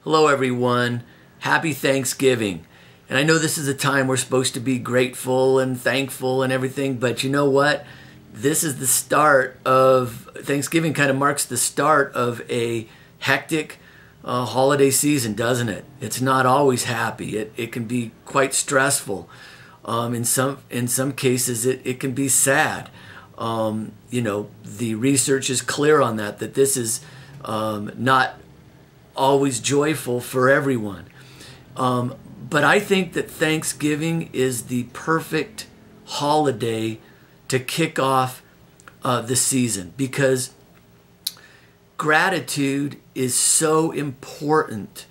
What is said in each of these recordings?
Hello, everyone. Happy Thanksgiving. And I know this is a time we're supposed to be grateful and thankful and everything, but you know what? This is the start of Thanksgiving, kind of marks the start of a hectic holiday season, doesn't it? It's not always happy. It can be quite stressful. In some cases, it can be sad. The research is clear on that this is not always joyful for everyone. But I think that Thanksgiving is the perfect holiday to kick off the season, because gratitude is so important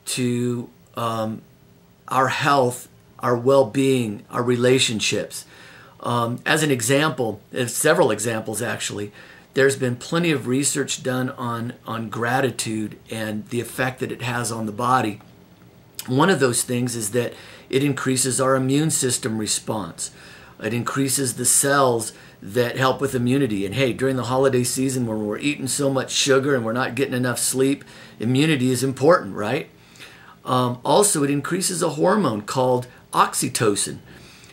to our health, our well-being, our relationships. As an example, several examples actually, there's been plenty of research done on gratitude and the effect that it has on the body. One of those things is that it increases our immune system response. It increases the cells that help with immunity. And hey, during the holiday season when we're eating so much sugar and we're not getting enough sleep, immunity is important, right? Also, it increases a hormone called oxytocin.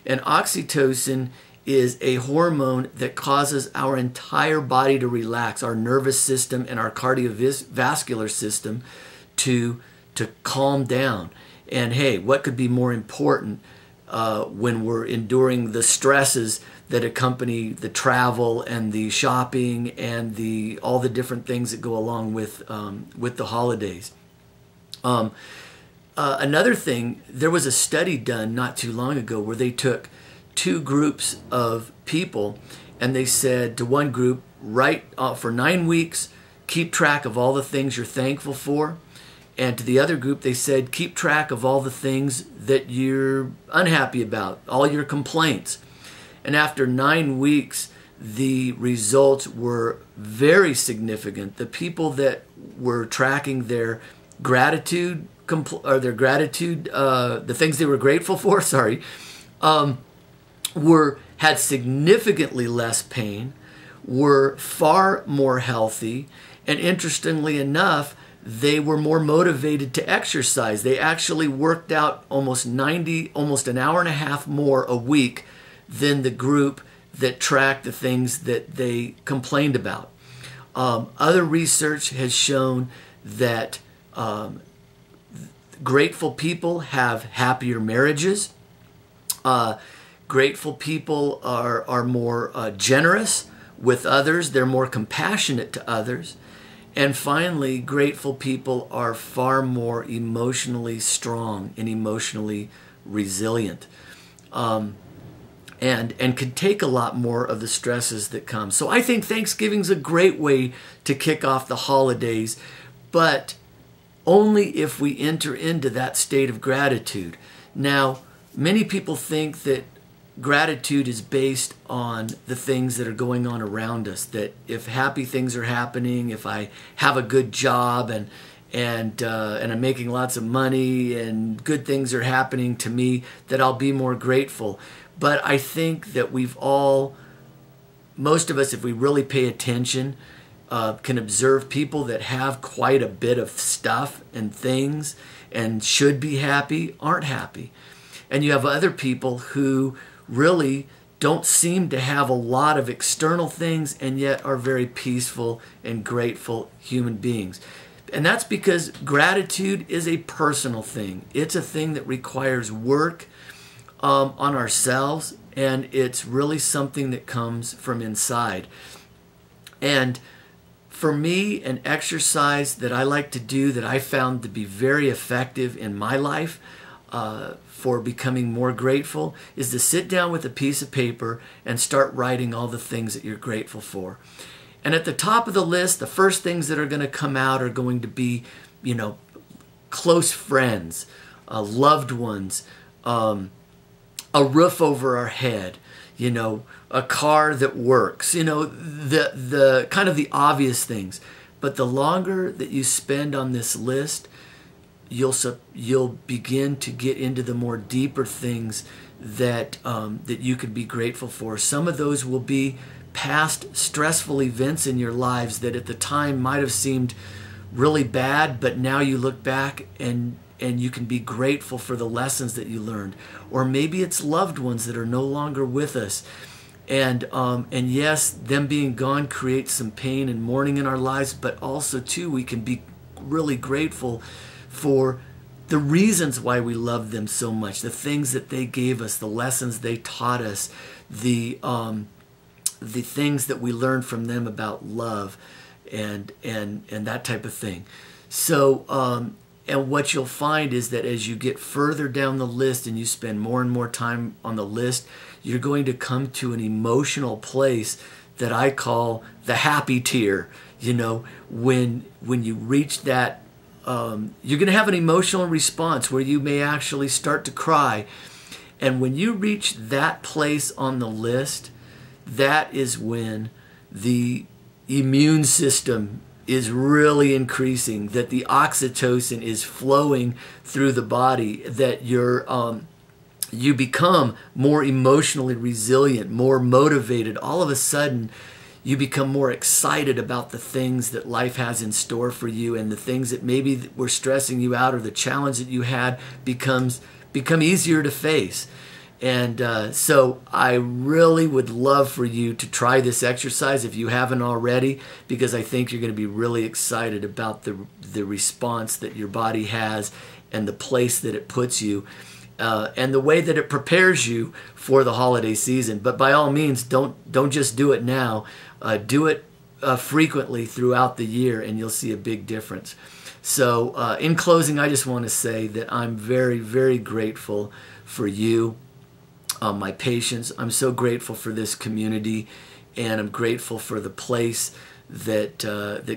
And oxytocin is a hormone that causes our entire body to relax, our nervous system and our cardiovascular system to calm down. And hey, what could be more important when we're enduring the stresses that accompany the travel and the shopping and all the different things that go along with the holidays. Another thing, there was a study done not too long ago where they took two groups of people and they said to one group, for 9 weeks, keep track of all the things you're thankful for. And to the other group, they said, keep track of all the things that you're unhappy about, all your complaints. And after 9 weeks, the results were very significant. The people that were tracking their gratitude, the things they were grateful for, had significantly less pain, were far more healthy, and interestingly enough, they were more motivated to exercise. They actually worked out almost an hour and a half more a week than the group that tracked the things that they complained about. Other research has shown that grateful people have happier marriages. Grateful people are more generous with others. They're more compassionate to others. And finally, grateful people are far more emotionally strong and emotionally resilient, and can take a lot more of the stresses that come. So I think Thanksgiving's a great way to kick off the holidays, but only if we enter into that state of gratitude. Now, many people think that gratitude is based on the things that are going on around us, that if happy things are happening, if I have a good job and I'm making lots of money and good things are happening to me, that I'll be more grateful. But I think that most of us, if we really pay attention, can observe people that have quite a bit of stuff and things and should be happy, aren't happy. And you have other people who really don't seem to have a lot of external things and yet are very peaceful and grateful human beings. And that's because gratitude is a personal thing. It's a thing that requires work on ourselves, and it's really something that comes from inside. And for me, an exercise that I like to do that I found to be very effective in my life for becoming more grateful is to sit down with a piece of paper and start writing all the things that you're grateful for. And at the top of the list, the first things that are going to come out are going to be, close friends, loved ones, a roof over our head, a car that works, the kind of the obvious things. But the longer that you spend on this list, you'll begin to get into the more deeper things that you could be grateful for. Some of those will be past stressful events in your lives that at the time might have seemed really bad, but now you look back and you can be grateful for the lessons that you learned. Or maybe it's loved ones that are no longer with us. And yes, them being gone creates some pain and mourning in our lives, but also too, we can be really grateful for the reasons why we love them so much, the things that they gave us, the lessons they taught us, the things that we learned from them about love and that type of thing. So, and what you'll find is that as you get further down the list and you spend more and more time on the list, you're going to come to an emotional place that I call the happy tier. You know, when you reach that, you're going to have an emotional response where you may actually start to cry. And when you reach that place on the list, that is when the immune system is really increasing, that the oxytocin is flowing through the body, that you become more emotionally resilient, more motivated. All of a sudden, you become more excited about the things that life has in store for you, and the things that maybe were stressing you out or the challenge that you had become easier to face. And so I really would love for you to try this exercise if you haven't already, because I think you're going to be really excited about the response that your body has and the place that it puts you. And the way that it prepares you for the holiday season. But by all means, don't just do it now. Do it frequently throughout the year, and you'll see a big difference. So in closing, I just want to say that I'm very, very grateful for you, my patients. I'm so grateful for this community, and I'm grateful for the place that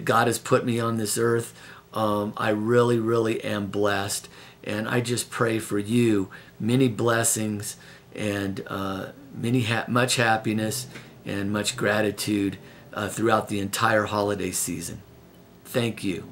God has put me on this earth. I really, really am blessed. And I just pray for you many blessings and much happiness and much gratitude throughout the entire holiday season. Thank you.